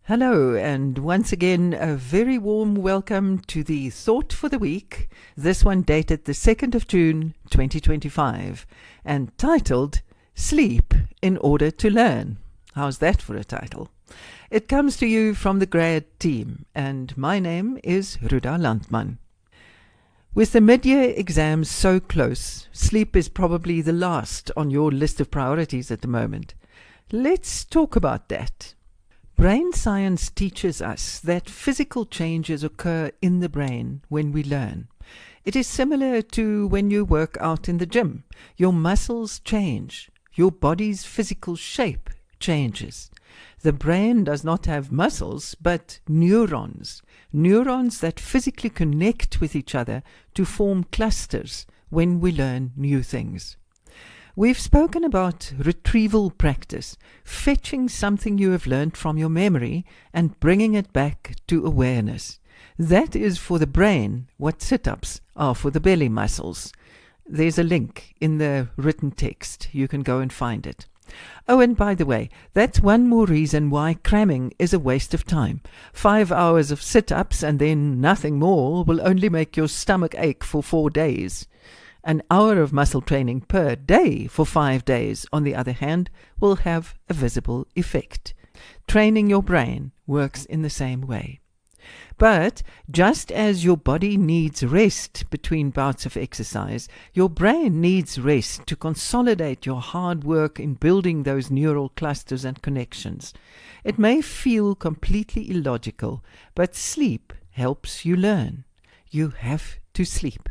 Hello, and once again, a very warm welcome to the Thought for the Week, this one dated the 2nd of June 2025, and titled, Sleep in Order to Learn. How's that for a title? It comes to you from the grad team, and my name is Ruda Landman. With the mid-year exams so close, sleep is probably the last on your list of priorities at the moment. Let's talk about that. Brain science teaches us that physical changes occur in the brain when we learn. It is similar to when you work out in the gym. Your muscles change. Your body's physical shape changes. The brain does not have muscles, but neurons. Neurons that physically connect with each other to form clusters when we learn new things. We've spoken about retrieval practice, fetching something you have learned from your memory and bringing it back to awareness. That is for the brain what sit-ups are for the belly muscles. There's a link in the written text. You can go and find it. Oh, and by the way, that's one more reason why cramming is a waste of time. 5 hours of sit-ups and then nothing more will only make your stomach ache for 4 days. An hour of muscle training per day for 5 days, on the other hand, will have a visible effect. Training your brain works in the same way. But just as your body needs rest between bouts of exercise, your brain needs rest to consolidate your hard work in building those neural clusters and connections. It may feel completely illogical, but sleep helps you learn. You have to sleep.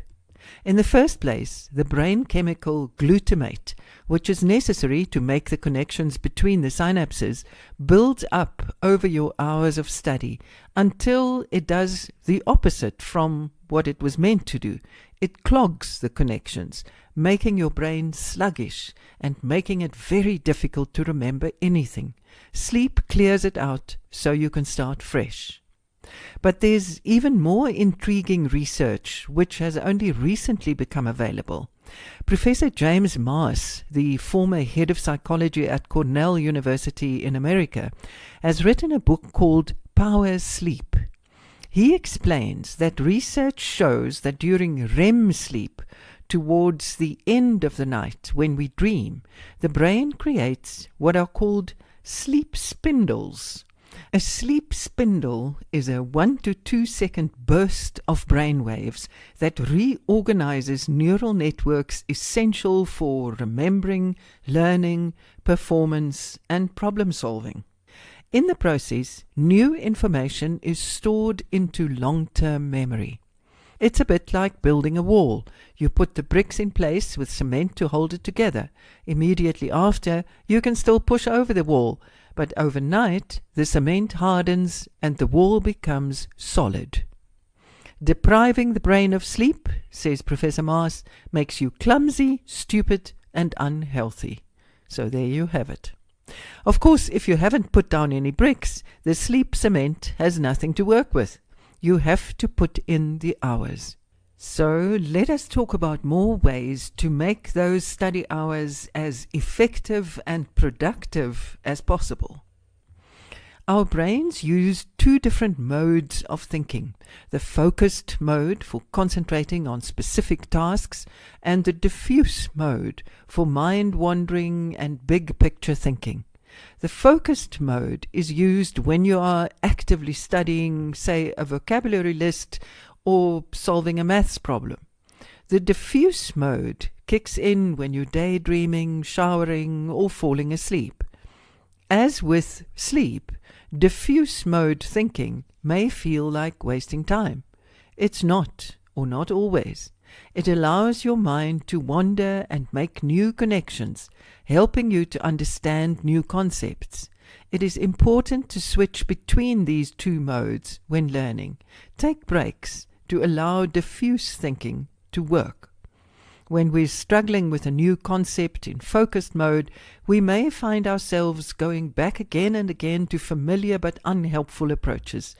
In the first place, the brain chemical glutamate, which is necessary to make the connections between the synapses, builds up over your hours of study until it does the opposite from what it was meant to do. It clogs the connections, making your brain sluggish and making it very difficult to remember anything. Sleep clears it out so you can start fresh. But there's even more intriguing research which has only recently become available. Professor James Maas, the former head of psychology at Cornell University in America, has written a book called Power Sleep. He explains that research shows that during REM sleep, towards the end of the night when we dream, the brain creates what are called sleep spindles. A sleep spindle is a 1 to 2 second burst of brain waves that reorganizes neural networks essential for remembering, learning, performance, and problem solving. In the process, new information is stored into long-term memory. It's a bit like building a wall. You put the bricks in place with cement to hold it together. Immediately after, you can still push over the wall, but overnight the cement hardens and the wall becomes solid. Depriving the brain of sleep, says Professor Maas, makes you clumsy, stupid, and unhealthy. So there you have it. Of course, if you haven't put down any bricks, the sleep cement has nothing to work with. You have to put in the hours. So let us talk about more ways to make those study hours as effective and productive as possible. Our brains use 2 different modes of thinking: the focused mode for concentrating on specific tasks and the diffuse mode for mind-wandering and big-picture thinking. The focused mode is used when you are actively studying, say, a vocabulary list or solving a maths problem. The diffuse mode kicks in when you're daydreaming, showering, or falling asleep. As with sleep, diffuse mode thinking may feel like wasting time. It's not, or not always. It allows your mind to wander and make new connections, helping you to understand new concepts. It is important to switch between these 2 modes when learning. Take breaks to allow diffuse thinking to work. When we're struggling with a new concept in focused mode, we may find ourselves going back again and again to familiar but unhelpful approaches.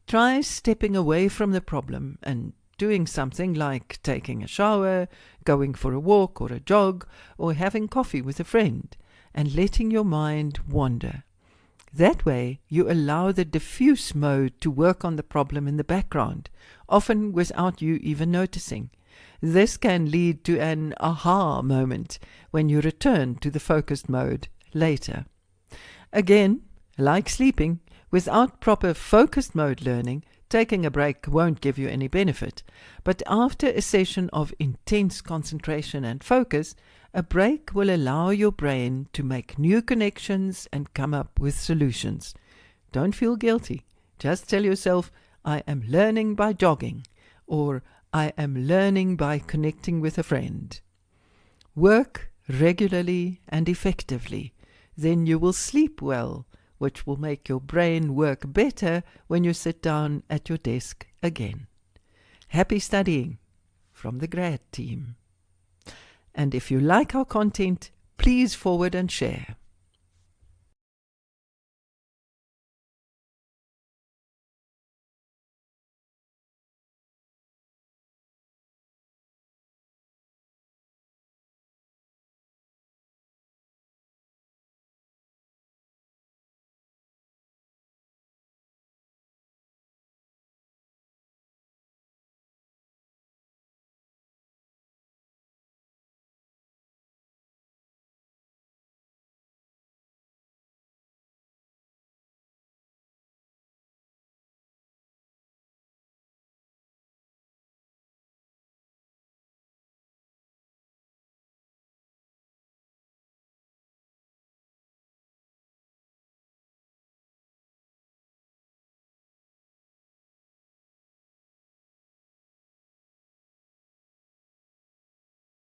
Try stepping away from the problem and doing something like taking a shower, going for a walk or a jog, or having coffee with a friend, and letting your mind wander. That way, you allow the diffuse mode to work on the problem in the background, often without you even noticing. This can lead to an aha moment when you return to the focused mode later. Again, like sleeping, without proper focused mode learning, taking a break won't give you any benefit. But after a session of intense concentration and focus, a break will allow your brain to make new connections and come up with solutions. Don't feel guilty. Just tell yourself, I am learning by jogging, or I am learning by connecting with a friend. Work regularly and effectively. Then you will sleep well, which will make your brain work better when you sit down at your desk again. Happy studying from the grad team. And if you like our content, please forward and share.